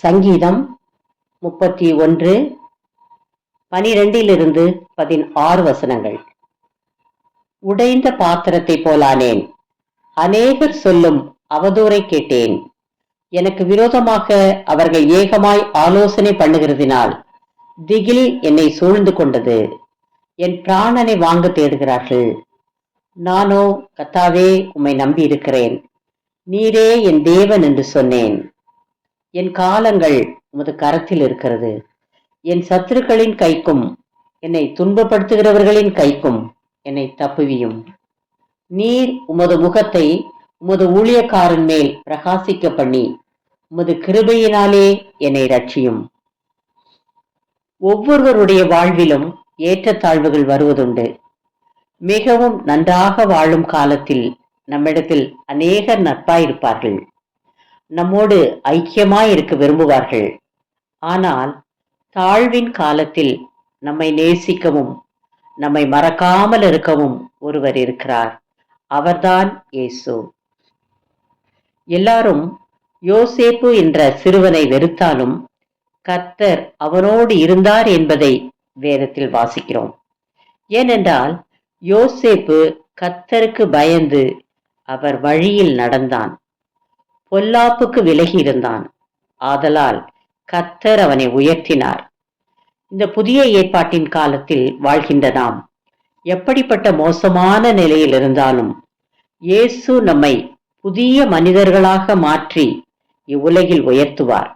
சங்கீதம் 31 12-16 வசனங்கள். உடைந்த பாத்திரத்தை போலானேன், அநேகர் சொல்லும் அவதூறை கேட்டேன். எனக்கு விரோதமாக அவர்கள் ஏகமாய் ஆலோசனை பண்ணுகிறதினால் திகில் என்னை சூழ்ந்து கொண்டது. என் பிராணனை வாங்க தேடுகிறார்கள். நானோ, கர்த்தாவே, உம்மை நம்பி இருக்கிறேன். நீரே என் தேவன் என்று சொன்னேன். என் காலங்கள் உமது கரத்தில் இருக்கிறது. என் சத்துருக்களின் கைக்கும் என்னை துன்பப்படுத்துகிறவர்களின் கைக்கும் என்னை தப்புவியும். நீர் உமது முகத்தை உமது ஊழியக்காரன் மேல் பிரகாசிக்க பண்ணி உமது கிருபையினாலே என்னை ரட்சியும். ஒவ்வொருவருடைய வாழ்விலும் ஏற்றத்தாழ்வுகள் வருவதுண்டு. மிகவும் நன்றாக வாழும் காலத்தில் நம்மிடத்தில் அநேகர் நட்பாயிருப்பார்கள், நம்மோடு ஐக்கியமாயிருக்க விரும்புவார்கள். ஆனால் தாழ்வின் காலத்தில் நம்மை நேசிக்கவும் நம்மை மறக்காமல் இருக்கவும் ஒருவர் இருக்கிறார். அவர்தான் இயேசு. எல்லாரும் யோசேப்பு என்ற சிறுவனை வெறுத்தாலும் கர்த்தர் அவனோடு இருந்தார் என்பதை வேதத்தில் வாசிக்கிறோம். ஏனென்றால் யோசேப்பு கர்த்தருக்கு பயந்து அவர் வழியில் நடந்தான், பொல்லாப்புக்கு விலகி இருந்தான். ஆதலால் கர்த்தர் அவனை உயர்த்தினார். இந்த புதிய ஏற்பாட்டின் காலத்தில் வாழ்கின்ற நாம் எப்படிப்பட்ட மோசமான நிலையில் இருந்தாலும் இயேசு நம்மை புதிய மனிதர்களாக மாற்றி இவ்வுலகில் உயர்த்துவார்.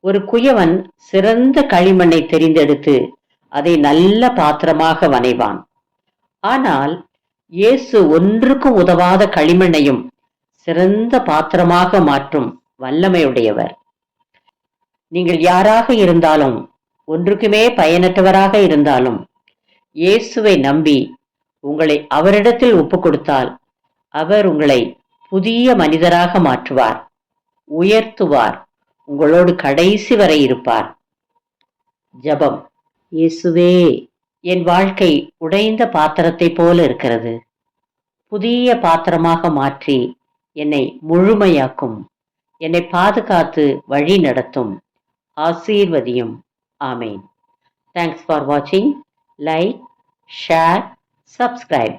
ஒரு குயவன் சிறந்த களிமண்ணை தெரிந்தெடுத்து அதை நல்ல பாத்திரமாக வனைவான். ஆனால் இயேசு ஒன்றுக்கும் உதவாத களிமண்ணையும் சிறந்த பாத்திரமாக மாற்றும் வல்லமையுடையவர். நீங்கள் யாராக இருந்தாலும், ஒன்றுக்குமே பயனற்றவராக இருந்தாலும், இயேசுவை நம்பி உங்களை அவரிடத்தில் ஒப்பு கொடுத்தால் அவர் உங்களை புதிய மனிதராக மாற்றுவார், உயர்த்துவார், உங்களோடு கடைசி வரை இருப்பார். ஜெபம். இயேசுவே, என் வாழ்க்கை உடைந்த பாத்திரத்தை போல இருக்கிறது. புதிய பாத்திரமாக மாற்றி என்னை முழுமையாக்கும். என்னை பாதுகாத்து வழி நடத்தும். ஆசீர்வதியும். ஆமேன். தேங்க்ஸ் ஃபார் வாட்சிங். Like, share, subscribe.